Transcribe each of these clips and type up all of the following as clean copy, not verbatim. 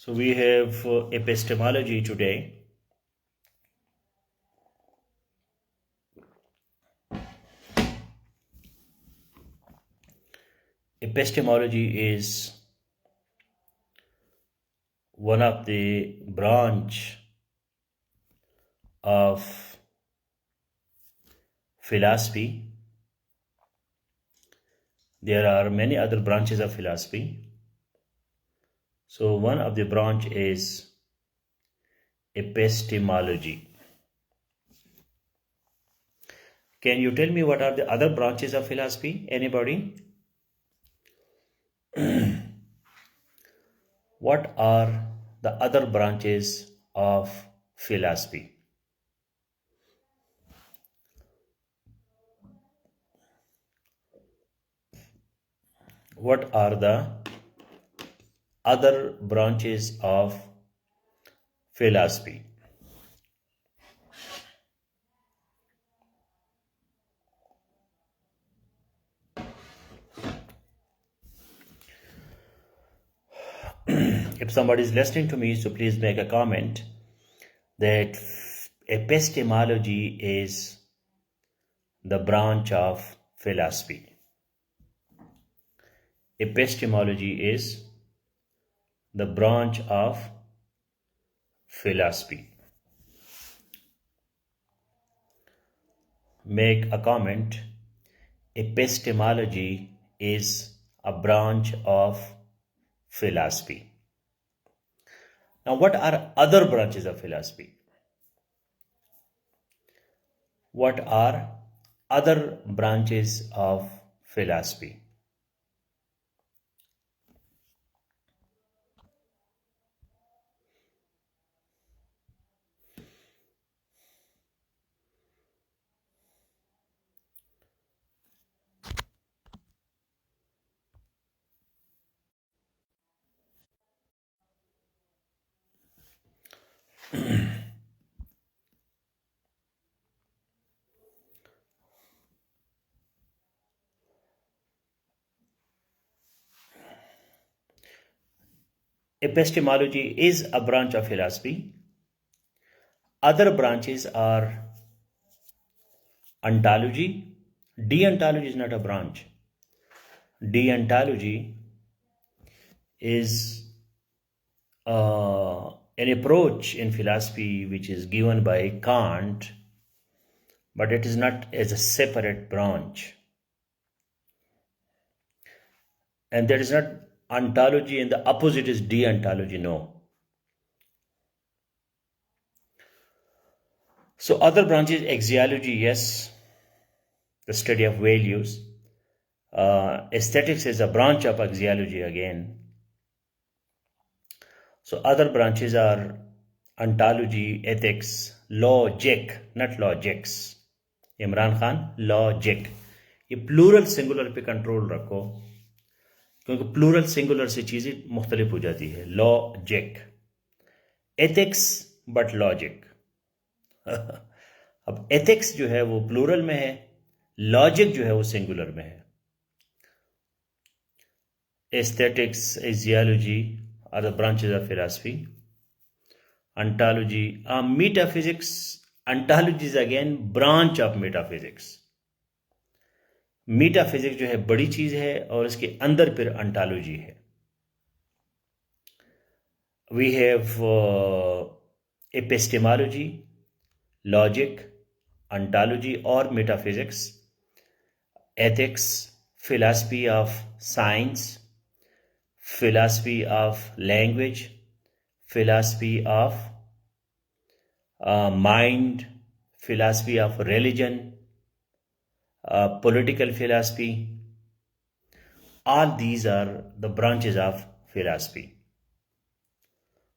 So we have epistemology today. Epistemology is one of the branch of philosophy. There are many other branches of philosophy. So one of the branch is epistemology. Can you tell me what are the other branches of philosophy? Anybody? What are the other branches of philosophy? What are the other branches of philosophy? If somebody is listening to me, so please make a comment that epistemology is the branch of philosophy. Epistemology is the branch of philosophy. Make a comment. Epistemology is a branch of philosophy. Now, what are other branches of philosophy? What are other branches of philosophy? Epistemology is a branch of philosophy. Other branches are ontology. Deontology is not a branch. Deontology is an approach in philosophy which is given by Kant, but it is not as a separate branch. And there is not ontology and the opposite is deontology, no. So other branches, axiology, yes, the study of values. Aesthetics is a branch of axiology again. So other branches are ontology, ethics, logic, not logics. Imran Khan logic, ये plural singular पे control रखो क्योंकि plural singular से चीज़ें मुख्तलिफ हो जाती है. Logic, ethics but logic. अब एथिक्स जो है वो प्लूरल में है, लॉजिक जो है वो सिंगुलर में है. Aesthetics, axiology are the branches of philosophy. Ontology, metaphysics. Ontology is again branch of metaphysics. Metaphysics जो है बड़ी चीज है और इसके अंदर फिर ontology है. We have epistemology, logic, ontology or metaphysics, ethics, philosophy of science, philosophy of language, philosophy of mind, philosophy of religion, political philosophy. All these are the branches of philosophy.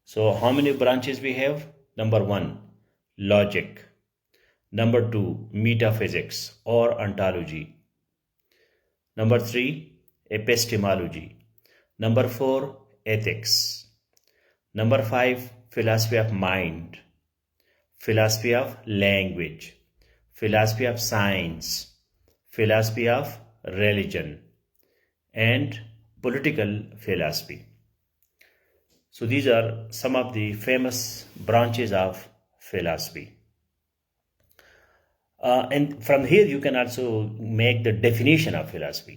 So how many branches we have? Number 1, logic. Number 2, metaphysics or ontology. Number 3, epistemology. Number 4, ethics. Number 5, philosophy of mind, philosophy of language, philosophy of science, philosophy of religion, and political philosophy. So these are some of the famous branches of philosophy. And from here you can also make the definition of philosophy.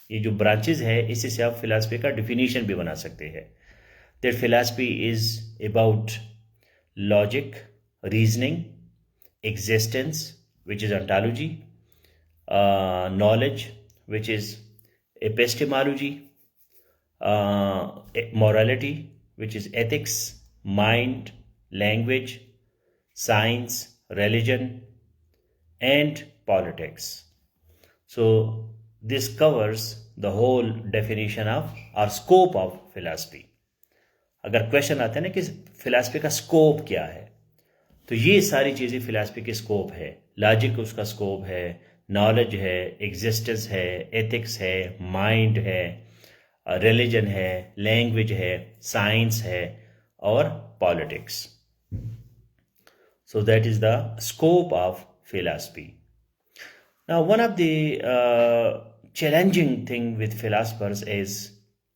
ये जो branches है इसी से आप philosophy का definition भी बना सकते हैं. That philosophy is about logic, reasoning, existence, which is ontology, knowledge, which is epistemology, morality, which is ethics, mind, language, science, religion, and politics. So this covers the whole definition of or scope of philosophy. अगर question आता है ना कि philosophy का scope क्या है, तो ये सारी चीज़ें फिलॉसफी के स्कोप है. लॉजिक उसका स्कोप है, नॉलेज है, एग्जिस्टेंस है, एथिक्स है, माइंड है, रिलीजन है, लैंग्वेज है, साइंस है और politics. So that is the scope of philosophy. Now, one of the challenging thing with philosophers is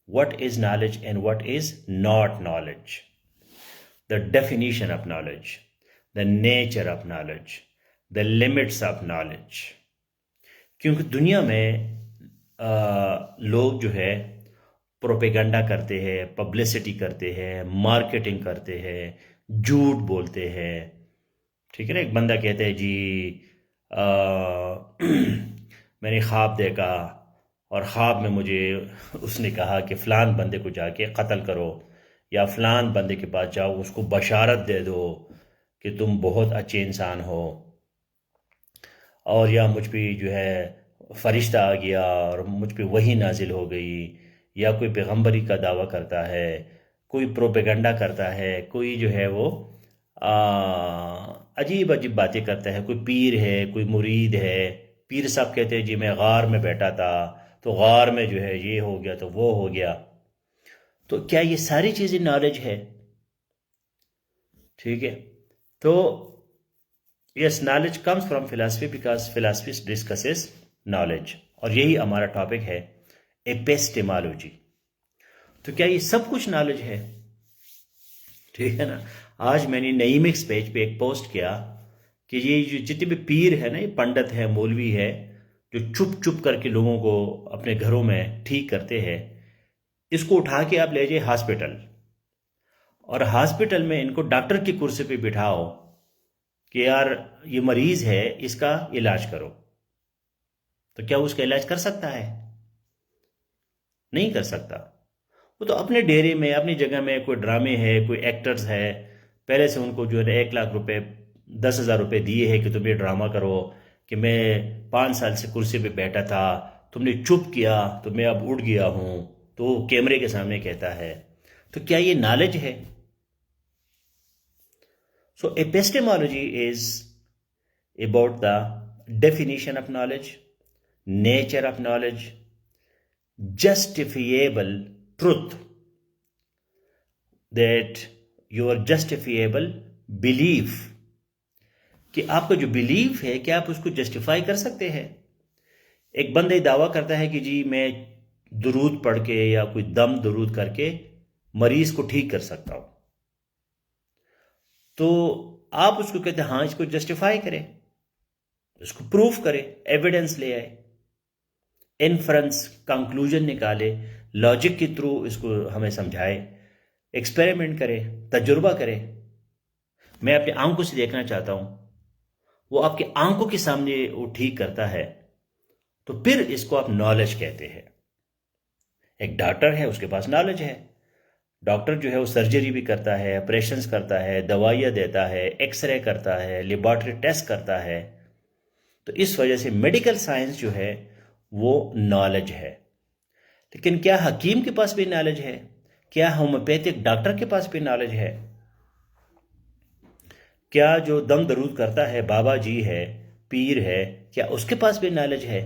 what is knowledge and what is not knowledge. The definition of knowledge, the nature of knowledge, the limits of knowledge. क्योंकि दुनिया में लोग जो है propaganda करते हैं, publicity करते हैं, मार्केटिंग करते हैं, झूठ बोलते हैं. ठीक है ना. एक बंदा कहते हैं जी मैंने ख्वाब देखा और ख्वाब में मुझे उसने कहा कि फ़लान बंदे को जाके कत्ल करो या फ़लान बंदे के पास जाओ, उसको बशारत दे दो कि तुम बहुत अच्छे इंसान हो, और या मुझ पे जो है फरिश्ता आ गया और मुझ पे वही नाजिल हो गई, या कोई पैगंबरी का दावा करता है, कोई प्रोपेगेंडा करता है, कोई जो है वो अजीब अजीब बातें करता है. कोई पीर है, कोई मुरीद है. पीर साहब कहते हैं जी मैं गार में बैठा था तो गार में जो है ये हो गया तो वो हो गया. तो क्या ये सारी चीज़ें नॉलेज है? ठीक है. तो yes, knowledge comes from philosophy because philosophy discusses knowledge, और यही हमारा टॉपिक है एपिस्टेमोलॉजी. तो क्या ये सब कुछ नॉलेज है? ठीक है ना. आज मैंने नई मिक्स पेज पे एक पोस्ट किया कि ये जो जितने भी पीर है ना, ये पंडित है, मौलवी है, जो चुप चुप करके लोगों को अपने घरों में ठीक करते हैं, इसको उठा के आप ले जाइए हॉस्पिटल, और हॉस्पिटल में इनको डॉक्टर की कुर्सी पे बिठाओ कि यार ये मरीज है, इसका इलाज करो. तो क्या उसका इलाज कर सकता है? नहीं कर सकता. वो तो अपने डेरे में, अपनी जगह में कोई ड्रामे है, कोई एक्टर्स है, पहले से उनको जो है 1 लाख रुपए, 10,000 रुपये दिए हैं कि तुम ये ड्रामा करो कि मैं 5 साल से कुर्सी पे बैठा था, तुमने चुप किया तो मैं अब उड़ गया हूं. तो कैमरे के सामने कहता है. तो क्या ये नॉलेज है? So epistemology is about the definition of knowledge, nature of knowledge, justifiable truth, that your justifiable belief, कि आपका जो बिलीफ है क्या आप उसको जस्टिफाई कर सकते हैं? एक बंदा दावा करता है कि जी मैं दुरूद पढ़ के या कोई दम दुरूद करके मरीज को ठीक कर सकता हूं. तो आप उसको कहते हैं हाँ इसको जस्टिफाई करें, इसको प्रूफ करें, एविडेंस ले आए, इन्फ्रेंस कंक्लूजन निकाले, लॉजिक के थ्रू इसको हमें समझाए, एक्सपेरिमेंट करे, तजुर्बा करे. मैं अपनी आंखों से देखना चाहता हूं, वो आपकी आंखों के सामने वो ठीक करता है, तो फिर इसको आप नॉलेज कहते हैं. एक डॉक्टर है, उसके पास नॉलेज है. डॉक्टर जो है वो सर्जरी भी करता है, ऑपरेशंस करता है, दवाइयाँ देता है, एक्सरे करता है, लेबॉर्ट्री टेस्ट करता है. तो इस वजह से मेडिकल साइंस जो है वो नॉलेज है. लेकिन क्या हकीम के पास भी नॉलेज है? क्या होम्योपैथिक डॉक्टर के पास भी नॉलेज है? क्या जो दम दरूद करता है, बाबा जी है, पीर है, क्या उसके पास भी नॉलेज है?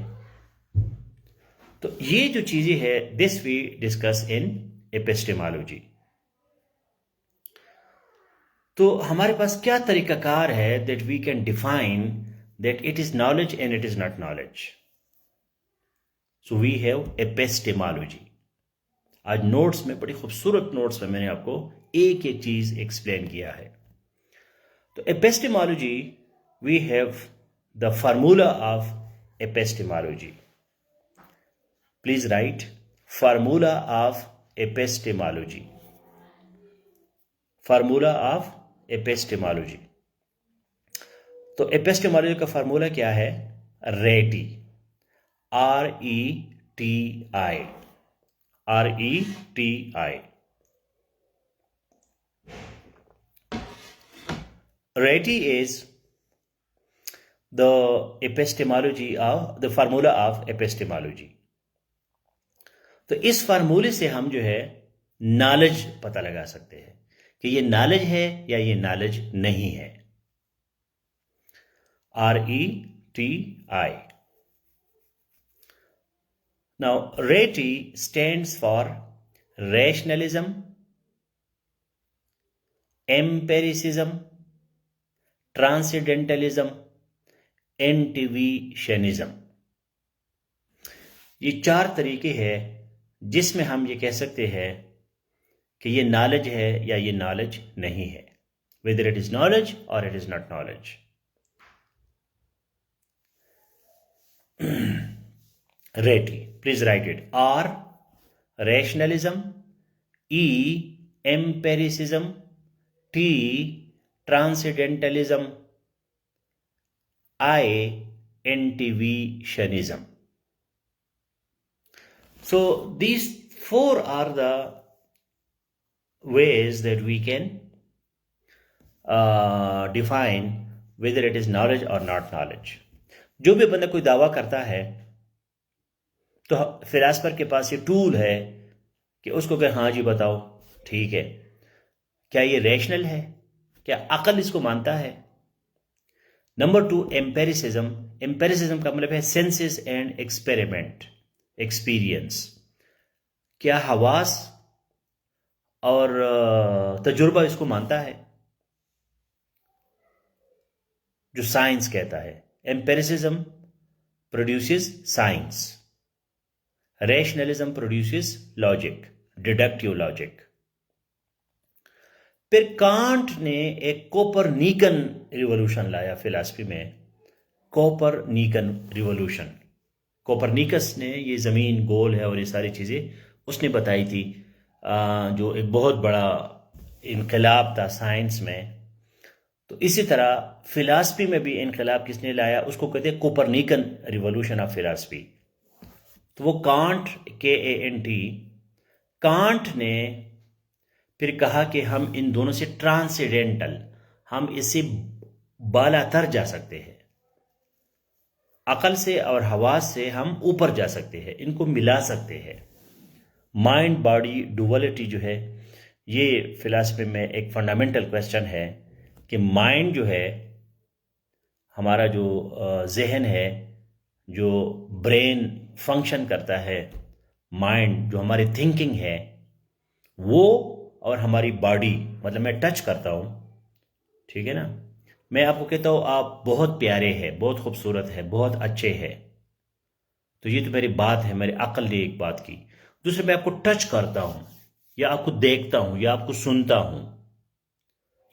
तो ये जो चीजें है, this we discuss in epistemology. तो हमारे पास क्या तरीकाकार है that we can define that it is knowledge and it is not knowledge. So we have epistemology. आज नोट्स में, बड़ी खूबसूरत नोट्स में मैंने आपको एक एक चीज एक्सप्लेन किया है। तो epistemology, we have the formula of epistemology. Please write formula of epistemology. Formula of epistemology. तो एपिस्टेमोलॉजी का फार्मूला क्या है? रेटी, RETI, RETI। Reti is the epistemology of the formula of epistemology। तो इस फार्मूले से हम जो है नॉलेज पता लगा सकते हैं कि ये नॉलेज है या ये नॉलेज नहीं है। RETI। Now, Reti stands for rationalism, empiricism, transcendentalism, intuitionism. ये 4 तरीके हैं जिसमें हम ये कह सकते हैं कि ये नॉलेज है या ये नॉलेज नहीं है, whether it is knowledge or it is not knowledge। Reti, please write it। R, rationalism, E, empiricism, T, transcendentalism, I, intuitionism। So these 4 are the ways that we can define whether it is knowledge or not knowledge। जो भी बंदा कोई दावा करता है तो philosopher के पास ये टूल है कि उसको कहे हाँ जी बताओ, ठीक है, क्या ये रैशनल है, क्या अकल इसको मानता है। Number 2, empiricism. एम्पेरिसिज्म का मतलब है सेंसेस एंड एक्सपेरिमेंट, एक्सपीरियंस। क्या हवास और तजुर्बा इसको मानता है, जो साइंस कहता है। Empiricism produces science, rationalism produces logic, deductive logic. फिर कांट ने एक कोपरनिकन रिवॉल्यूशन लाया फिलॉसफी में, कोपरनिकन रिवॉल्यूशन। कोपरनिकस ने ये ज़मीन गोल है और ये सारी चीज़ें उसने बताई थी, जो एक बहुत बड़ा इनकलाब था साइंस में। तो इसी तरह फिलॉसफी में भी इनकलाब किसने लाया, उसको कहते हैं कोपरनिकन रिवॉल्यूशन ऑफ फिलॉसफी। तो वो कांट, KANT, कांट ने फिर कहा कि हम इन दोनों से ट्रांसेंडेंटल, हम इससे बालातर जा सकते हैं, अकल से और हवास से हम ऊपर जा सकते हैं, इनको मिला सकते हैं। माइंड बॉडी डुअलिटी जो है, ये फिलॉसफी में एक फंडामेंटल क्वेश्चन है कि माइंड जो है, हमारा जो जहन है, जो ब्रेन फंक्शन करता है, माइंड जो हमारी थिंकिंग है, वो और हमारी बॉडी, मतलब मैं टच करता हूँ, ठीक है ना, मैं आपको कहता हूँ आप बहुत प्यारे हैं, बहुत खूबसूरत है, बहुत अच्छे हैं, तो ये तो मेरी बात है, मेरी अक्ल ने एक बात की। दूसरे मैं आपको टच करता हूँ या आपको देखता हूँ या आपको सुनता हूँ,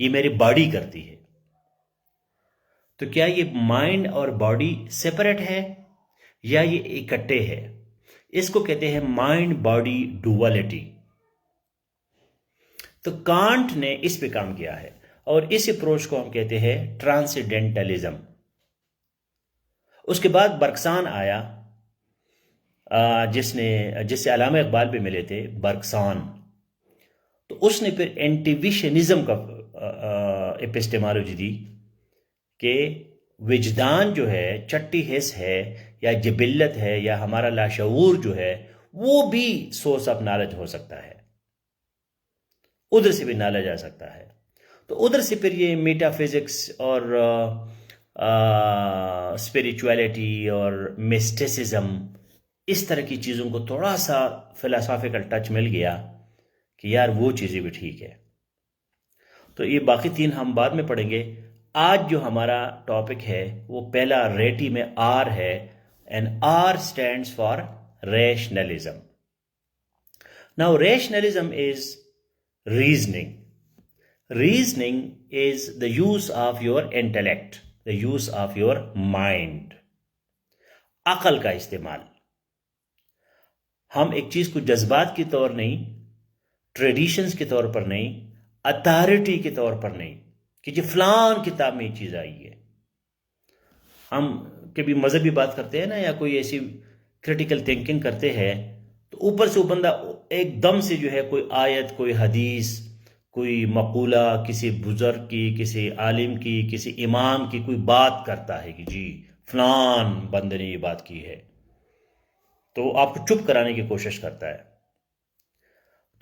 ये मेरी बॉडी करती है। तो क्या ये माइंड और बॉडी सेपरेट है या ये इकट्ठे है? इसको कहते हैं माइंड बॉडी डुअलिटी। तो कांट ने इस पे काम किया है और इस अप्रोच को हम कहते हैं ट्रांसेंडेंटलिज्म। उसके बाद बर्गसन आया, जिससे अल्लामा इकबाल पे मिले थे, बर्गसन। तो उसने फिर इंट्यूशनिज्म का एपिस्टेमोलॉजी दी कि विजदान जो है, चट्टी हिस्स है या जिबिल्लत है या हमारा लाशऊर जो है, वो भी सोर्स ऑफ नॉलेज हो सकता है, उधर से भी नॉलेज आ सकता है। तो उधर से फिर ये मेटाफिजिक्स और स्पिरिचुअलिटी और मिस्टिसिज्म, इस तरह की चीज़ों को थोड़ा सा फिलोसॉफिकल टच मिल गया कि यार वो चीज़ें भी ठीक है। तो ये बाकी 3 हम बाद में पढ़ेंगे। आज जो हमारा टॉपिक है वो पहला रेटी में R है, and R stands for rationalism. Now, rationalism is reasoning. Reasoning is the use of your intellect, the use of your mind. अकल का इस्तेमाल. हम एक चीज को जज्बात के तौर नहीं, ट्रेडिशंस के तौर पर नहीं, अथॉरिटी के तौर पर नहीं कि जी फलान किताब में ये चीज आई है. हम कभी मजहबी बात करते हैं ना, या कोई ऐसी क्रिटिकल थिंकिंग करते हैं, तो ऊपर से वो बंदा एकदम से जो है कोई आयत, कोई हदीस, कोई मकूला, किसी बुजुर्ग की, किसी आलिम की, किसी इमाम की कोई बात करता है कि जी फलान बंदे ने ये बात की है, तो आपको चुप कराने की कोशिश करता है.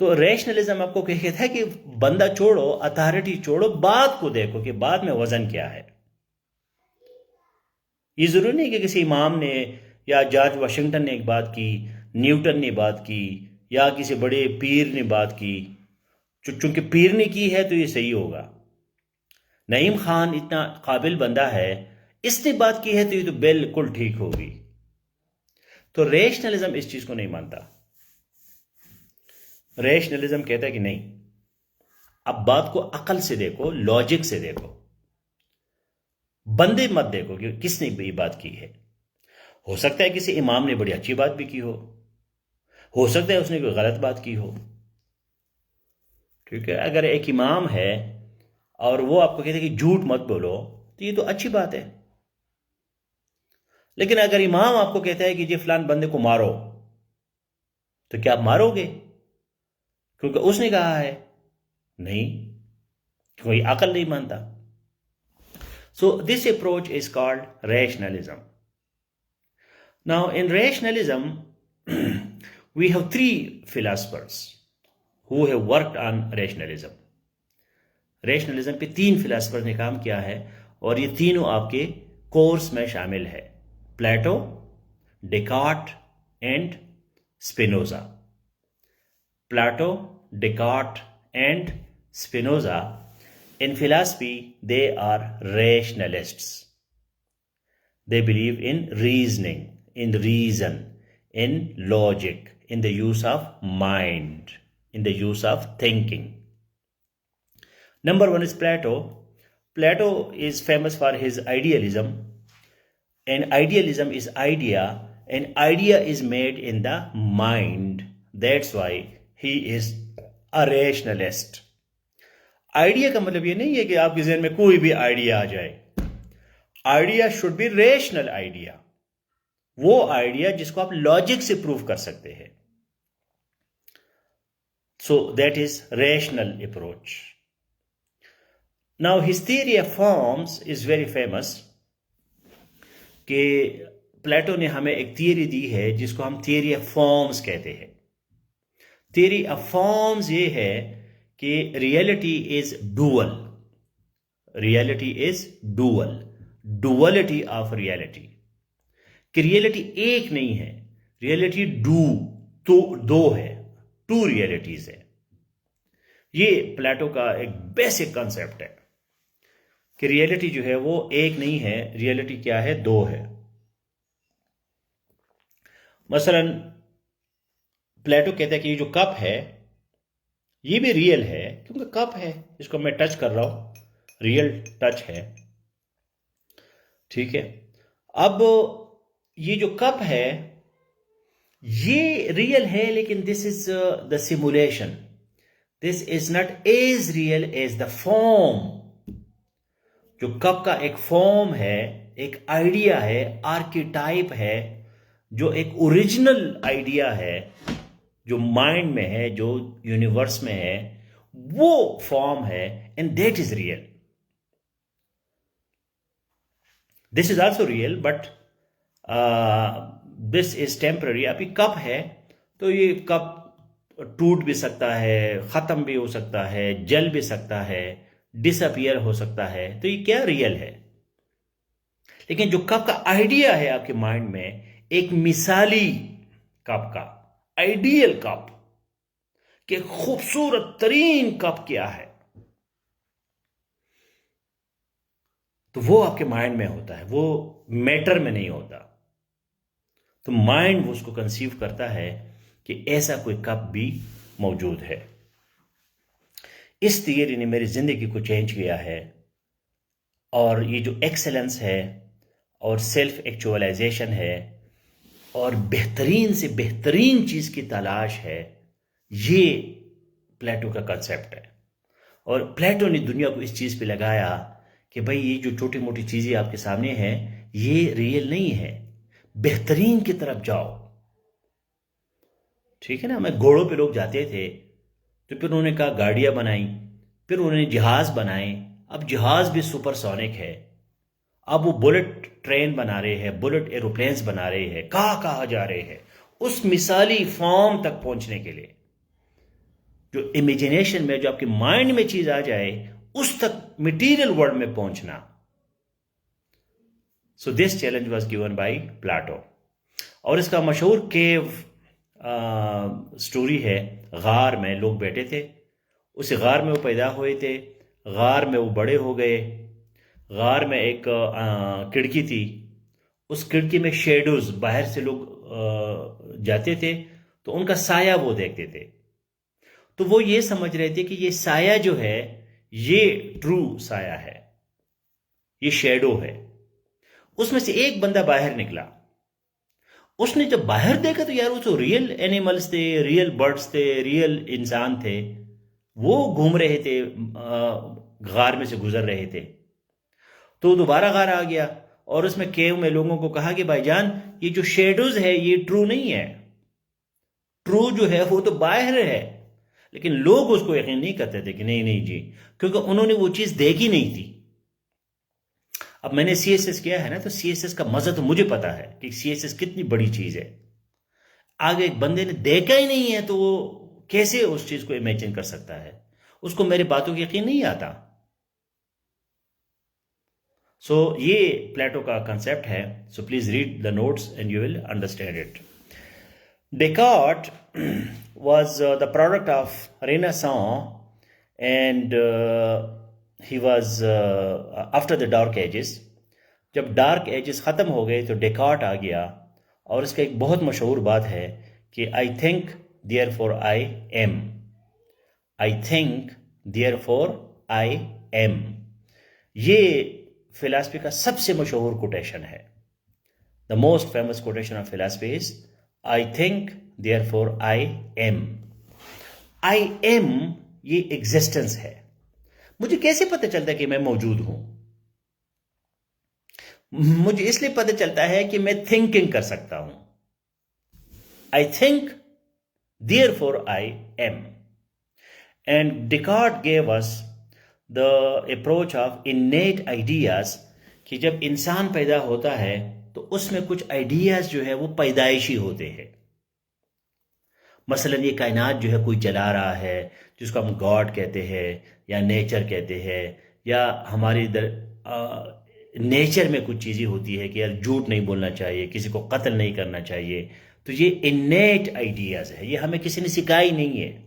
तो रैशनलिज्म आपको कहता है कि बंदा छोड़ो, अथॉरिटी छोड़ो, बात को देखो कि बात में वजन क्या है. ये जरूरी नहीं कि किसी इमाम ने या जॉर्ज वाशिंगटन ने एक बात की, न्यूटन ने बात की, या किसी बड़े पीर ने बात की. चूंकि पीर ने की है तो ये सही होगा. नईम खान इतना काबिल बंदा है, इसने बात की है तो ये तो बिल्कुल ठीक होगी. तो रैशनलिज्म इस चीज को नहीं मानता. रैशनलिज्म कहता है कि नहीं, अब बात को अकल से देखो, लॉजिक से देखो, बंदे मत देखो कि किसने ये बात की है. हो सकता है किसी इमाम ने बड़ी अच्छी बात भी की हो सकता है उसने कोई गलत बात की हो. ठीक है, अगर एक इमाम है और वो आपको कहते हैं कि झूठ मत बोलो, तो ये तो अच्छी बात है. लेकिन अगर इमाम आपको कहता है कि जी फलान बंदे को मारो, तो क्या आप मारोगे क्योंकि उसने कहा है? नहीं, कोई अकल नहीं मानता. So this approach is called rationalism. Now in rationalism we have three philosophers who have worked on rationalism. Rationalism पे तीन फिलोसफर ने काम किया है और ये तीनों आपके कोर्स में शामिल है. Plato, Descartes and Spinoza. Plato, Descartes and Spinoza, in philosophy they are rationalists. They believe in reasoning, in reason, in logic, in the use of mind, in the use of thinking. Number one is Plato. Plato is famous for his idealism, and idealism is idea, and idea is made in the mind. That's why he is a rationalist. Idea का मतलब ये नहीं है कि आपके जहन में कोई भी आइडिया आ जाए. Idea should be rational idea, वो आइडिया जिसको आप लॉजिक से प्रूव कर सकते हैं. So that is rational approach. Now his theory of forms is very famous. कि प्लेटो ने हमें एक थियरी दी है जिसको हम थियरी ऑफ फॉर्म्स कहते हैं. थियरी ऑफ फॉर्म्स ये है कि reality is dual. Reality is dual, duality of reality. कि रियलिटी एक नहीं है, रियलिटी तो दो है, टू रियलिटीज है. ये प्लेटो का एक बेसिक कॉन्सेप्ट है कि रियलिटी जो है वो एक नहीं है, रियलिटी क्या है, दो है. मसलन प्लेटो कहता है कि ये जो कप है ये भी रियल है क्योंकि कप है, इसको मैं टच कर रहा हूं, रियल टच है. ठीक है, अब ये जो कप है ये रियल है, लेकिन this is the simulation. This is not as real as the form. जो कप का एक फॉर्म है, एक आइडिया है, आर्किटाइप है, जो एक ओरिजिनल आइडिया है, जो माइंड में है, जो यूनिवर्स में है, वो फॉर्म है, and that is real. This is also real but this is temporary. अभी कप है तो ये कप टूट भी सकता है, खत्म भी हो सकता है, जल भी सकता है, डिसअपियर हो सकता है. तो ये क्या रियल है. लेकिन जो कप का आइडिया है आपके माइंड में, एक मिसाली कप का, आइडियल कप, कि खूबसूरत तरीन कप क्या है, तो वो आपके माइंड में होता है, वो मैटर में नहीं होता. तो माइंड उसको कंसीव करता है कि ऐसा कोई कप भी मौजूद है। इस थियरी ने मेरी ज़िंदगी को चेंज किया है, और ये जो एक्सेलेंस है और सेल्फ एक्चुअलाइजेशन है और बेहतरीन से बेहतरीन चीज़ की तलाश है, ये प्लेटो का कंसेप्ट है। और प्लेटो ने दुनिया को इस चीज़ पे लगाया कि भाई ये जो छोटी मोटी चीज़ें आपके सामने हैं ये रियल नहीं है, बेहतरीन की तरफ जाओ। ठीक है ना। मैं घोड़ों पे लोग जाते थे, तो फिर उन्होंने कहा गाड़ियां बनाई, फिर उन्होंने जहाज बनाए, अब जहाज भी सुपरसोनिक है, अब वो बुलेट ट्रेन बना रहे हैं, बुलेट एरोप्लेन्स बना रहे हैं, कहाँ जा रहे हैं उस मिसाली फॉर्म तक पहुंचने के लिए। जो इमेजिनेशन में, जो आपके माइंड में चीज आ जाए, उस तक मटेरियल वर्ल्ड में पहुंचना। So this challenge was given by Plato. और इसका मशहूर केव स्टोरी है। गार में लोग बैठे थे, उस गार में वो पैदा हुए थे, गार में वो बड़े हो गए। गार में एक खिड़की थी, उस खिड़की में शेडोज, बाहर से लोग जाते थे तो उनका साया वो देखते थे। तो वो ये समझ रहे थे कि ये साया जो है ये ट्रू साया है, ये शेडो है। उसमें से एक बंदा बाहर निकला, उसने जब बाहर देखा तो यार वो तो रियल एनिमल्स थे, रियल बर्ड्स थे, रियल इंसान थे, वो घूम रहे थे, गार में से गुजर रहे थे। तो दोबारा गार आ गया और उसमें केव में लोगों को कहा कि भाईजान ये जो शेडोज है ये ट्रू नहीं है, ट्रू जो है वो तो बाहर है। लेकिन लोग उसको यकीन नहीं करते थे कि नहीं नहीं जी, क्योंकि उन्होंने वो चीज देखी नहीं थी। अब मैंने सीएसएस किया है ना, तो सीएसएस का मजा तो मुझे पता है कि सीएसएस कितनी बड़ी चीज है। आगे एक बंदे ने देखा ही नहीं है तो वो कैसे उस चीज को इमेजिन कर सकता है, उसको मेरी बातों की यकीन नहीं आता। सो ये प्लेटो का कंसेप्ट है। So please read the notes and you will understand it. Descartes was the product of Renaissance, and he was after the Dark Ages. जब डार्क एजेस ख़त्म हो गए तो डेकार्ट आ गया, और इसका एक बहुत मशहूर बात है कि I think therefore I am, I think therefore I am. ये फिलॉसफी का सबसे मशहूर कोटेशन है। The most famous quotation of philosophy is I think, therefore I am. I am ये एग्जिस्टेंस है। मुझे कैसे पता चलता है कि मैं मौजूद हूं? मुझे इसलिए पता चलता है कि मैं थिंकिंग कर सकता हूं। I think, therefore I am. And Descartes gave us the approach of innate ideas कि जब इंसान पैदा होता है तो उसमें कुछ आइडियाज जो है वो पैदाइशी होते हैं। मसलन ये कायनात जो है कोई चला रहा है, जिसको हम गॉड कहते हैं या नेचर कहते हैं, या हमारे इधर नेचर में कुछ चीज़ें होती है कि यार झूठ नहीं बोलना चाहिए, किसी को कत्ल नहीं करना चाहिए। तो ये इनेट आइडियाज है, ये हमें किसी ने सिखाई नहीं है,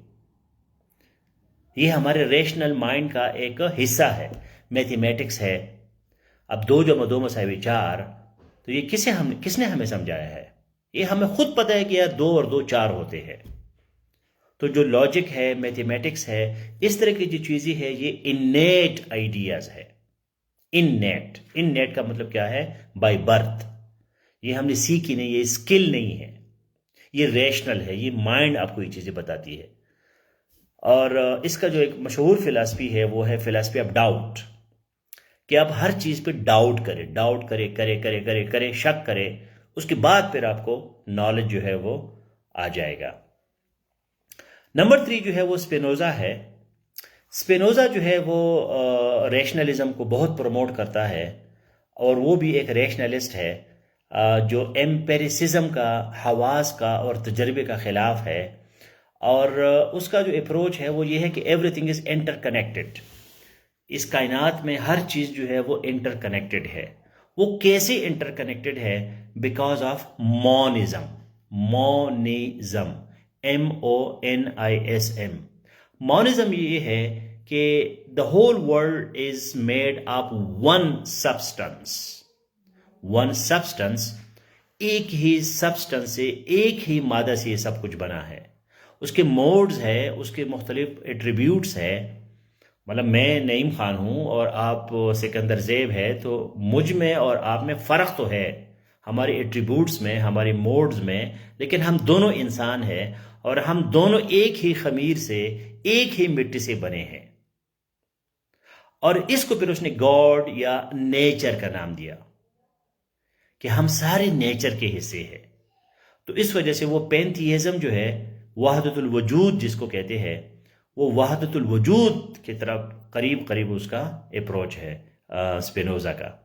ये हमारे रेशनल माइंड का एक हिस्सा है। मैथमेटिक्स है, अब 2 + 2 = 4, तो ये किसने हमें समझाया है? ये हमें खुद पता है कि यार 2 और 2 4 होते हैं। तो जो लॉजिक है, मैथमेटिक्स है, इस तरह की जो चीज़ें है, ये इनेट आइडियाज है। इनेट का मतलब क्या है? By birth. ये हमने सीखी नहीं, ये स्किल नहीं है, ये रेशनल है, ये माइंड आपको ये चीज़ें बताती है। और इसका जो एक मशहूर फिलॉसफी है वो है फिलॉसफी ऑफ डाउट, कि आप हर चीज़ पे डाउट करें, शक करें, उसके बाद फिर आपको नॉलेज जो है वो आ जाएगा। नंबर 3 जो है वो स्पिनोजा है। स्पिनोजा जो है वो रैशनलिज्म को बहुत प्रमोट करता है, और वो भी एक रैशनलिस्ट है जो एम्पेरिसिज्म का, हवास का और तजर्बे का खिलाफ है। और उसका जो अप्रोच है वो ये है कि एवरीथिंग इज इंटरकनेक्टेड। इस कायनात में हर चीज़ जो है वो इंटरकनेक्टेड है। वो कैसे इंटरकनेक्टेड है? Because of monism. MONISM। Monism ये है कि the whole world is made of one substance. एक ही सब्सटेंस से, एक ही मादा से ये सब कुछ बना है। उसके मोड्स है, उसके मुख्तलिफ एट्रीब्यूट्स है। मतलब मैं नईम खान हूँ और आप सिकंदर ज़ेब है, तो मुझ में और आप में फ़र्क तो है, हमारे एट्रीब्यूट्स में, हमारे मोड्स में, लेकिन हम दोनों इंसान हैं और हम दोनों एक ही खमीर से, एक ही मिट्टी से बने हैं। और इसको फिर उसने गॉड या नेचर का नाम दिया कि हम सारे नेचर के हिस्से हैं। तो इस वजह से वो पैंथीइज्म जो है, वहदतुल वजूद जिसको कहते हैं, वो वहदतुल वजूद की तरफ करीब करीब उसका अप्रोच है स्पिनोजा का।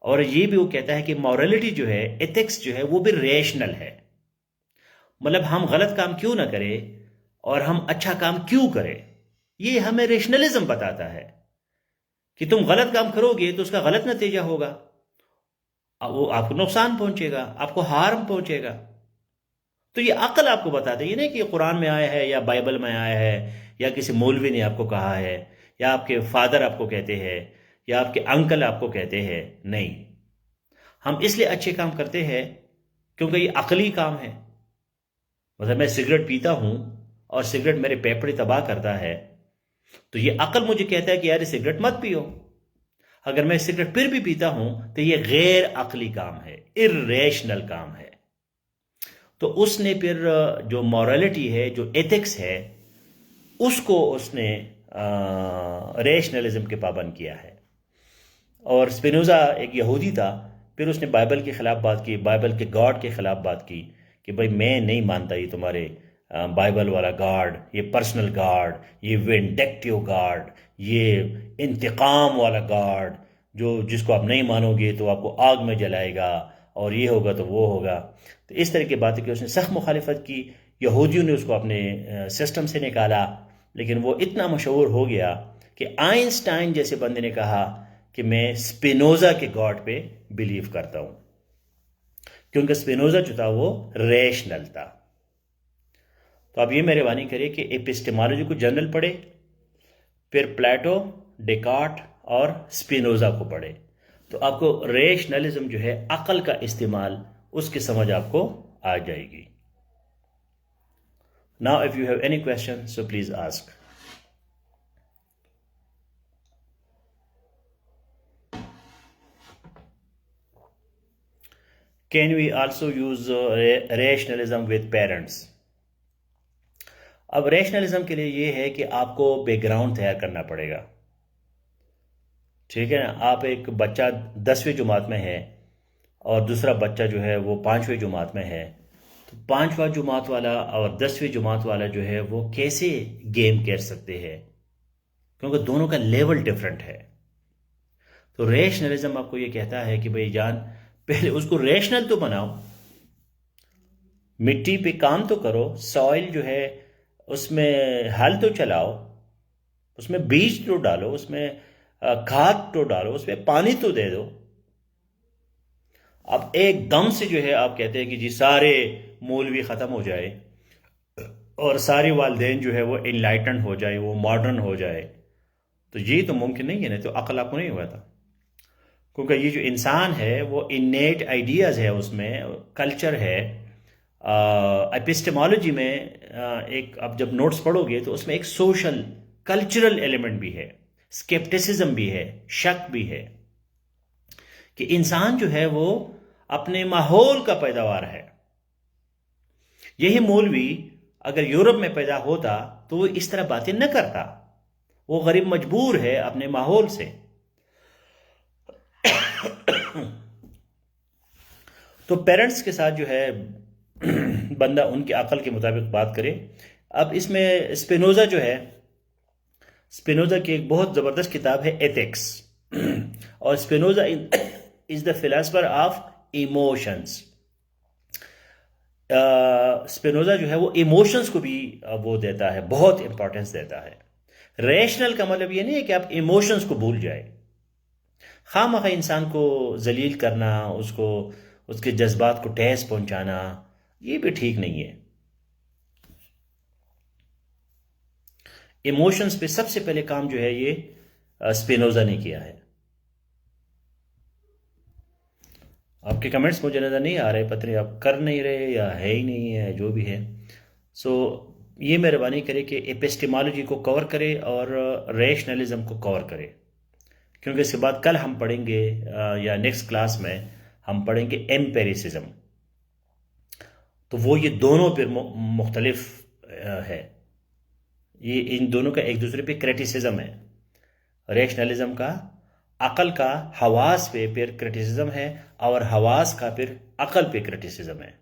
और ये भी वो कहता है कि मॉरलिटी जो है, एथिक्स जो है, वो भी रेशनल है। मतलब हम गलत काम क्यों ना करें और हम अच्छा काम क्यों करें, ये हमें रेशनलिज्म बताता है कि तुम गलत काम करोगे तो उसका गलत नतीजा होगा, वो आपको नुकसान पहुंचेगा, आपको हार्म पहुंचेगा। तो ये अक्ल आपको बताते हैं, ये नहीं कि कुरान में आया है या बाइबल में आया है या किसी मौलवी ने आपको कहा है या आपके फादर आपको कहते हैं या आपके अंकल आपको कहते हैं। नहीं, हम इसलिए अच्छे काम करते हैं क्योंकि ये अकली काम है। मतलब मैं सिगरेट पीता हूं और सिगरेट मेरे फेफड़े तबाह करता है, तो ये अकल मुझे कहता है कि यार सिगरेट मत पियो। अगर मैं सिगरेट फिर भी पीता हूं तो ये गैर अकली काम है, इर्रेशनल काम है। तो उसने फिर जो मॉरलिटी है, जो एथिक्स है, उसको उसने रेशनलिज्म के पाबंद किया है। और स्पिनोजा एक यहूदी था, फिर उसने बाइबल के ख़िलाफ़ बात की, बाइबल के गॉड के ख़िलाफ़ बात की कि भाई मैं नहीं मानता ये तुम्हारे बाइबल वाला गॉड, ये पर्सनल गॉड, ये विंडेक्टिव गॉड, ये इंतकाम वाला गॉड, जो जिसको आप नहीं मानोगे तो आपको आग में जलाएगा और ये होगा तो वो होगा। तो इस तरह की बातें की उसने सख्त मुखालिफत की। यहूदियों ने उसको अपने सिस्टम से निकाला, लेकिन वो इतना मशहूर हो गया कि आइंस्टाइन जैसे बंदे ने कहा कि मैं स्पिनोजा के गॉड पे बिलीव करता हूं, क्योंकि स्पिनोजा जो था वो रेशनल था। तो आप ये मेहरबानी करिए कि एपिस्टेमोलॉजी को जनरल पढ़े, फिर प्लेटो, डेकार्ट और स्पिनोजा को पढ़े, तो आपको रेशनलिज्म जो है, अकल का इस्तेमाल, उसकी समझ आपको आ जाएगी। Now if you have any question so please ask. Can we also use rationalism with parents? अब रेशनलिज्म के लिए ये है कि आपको बैकग्राउंड तैयार करना पड़ेगा। ठीक है ना, आप एक बच्चा 10वीं जमात में है और दूसरा बच्चा जो है वो 5वीं जमात में है, तो 5वां जमात वाला और 10वीं जमात वाला जो है वो कैसे गेम खेल सकते हैं, क्योंकि दोनों का लेवल डिफरेंट है। तो रेशनलिज्म आपको ये कहता है कि भाई जान, पहले उसको रेशनल तो बनाओ, मिट्टी पे काम तो करो, सॉइल जो है उसमें हल तो चलाओ, उसमें बीज तो डालो, उसमें खाद तो डालो, उसमें पानी तो दे दो। अब एकदम से जो है आप कहते हैं कि जी सारे मौलवी ख़त्म हो जाए और सारे वालिदैन जो है वो इनलाइटन हो जाए, वो मॉडर्न हो जाए, तो ये तो मुमकिन नहीं है ना। तो अकल आपको नहीं हुआ था, क्योंकि ये जो इंसान है वो इनेट आइडियाज़ है, उसमें कल्चर है। एपिस्टेमोलॉजी में एक आप जब नोट्स पढ़ोगे तो उसमें एक सोशल कल्चरल एलिमेंट भी है, स्केप्टिसिज्म भी है, शक भी है कि इंसान जो है वो अपने माहौल का पैदावार है। यही मौलवी अगर यूरोप में पैदा होता तो वो इस तरह बातें न करता, वो गरीब मजबूर है अपने माहौल से। तो पेरेंट्स के साथ जो है बंदा उनके अकल के मुताबिक बात करे। अब इसमें स्पिनोजा जो है, स्पिनोजा की एक बहुत ज़बरदस्त किताब है एथिक्स, और Spinoza is the philosopher of emotions. Spinoza जो है वो इमोशंस को भी वो देता है, बहुत इंपॉर्टेंस देता है। रेशनल का मतलब ये नहीं है कि आप इमोशंस को भूल जाए, खामखा इंसान को जलील करना, उसको उसके जज्बात को ठेस पहुंचाना, ये भी ठीक नहीं है। इमोशंस पे सबसे पहले काम जो है ये स्पिनोजा ने किया है। आपके कमेंट्स मुझे नज़र नहीं आ रहे, पता नहीं आप कर नहीं रहे या है ही नहीं है, जो भी है। सो ये मेहरबानी करे कि एपिस्टेमोलॉजी को कवर करे और रेशनलिज्म को कवर करे, क्योंकि इसके बाद कल हम पढ़ेंगे या नेक्स्ट क्लास में हम पढ़ेंगे एम्पेरिसिज्म। तो वो ये दोनों फिर मुख्तलिफ है, ये इन दोनों का एक दूसरे पे क्रिटिसिज्म है। रेशनलिज्म का अकल का हवास पे फिर क्रिटिसिज्म है और हवास का फिर अकल पे क्रिटिसिज्म है।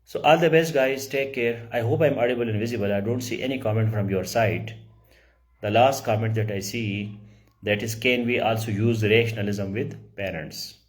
So all the best guys, take care. I hope I'm audible and visible. I don't see any comment from your side. The last comment that I see, that is, can we also use rationalism with parents?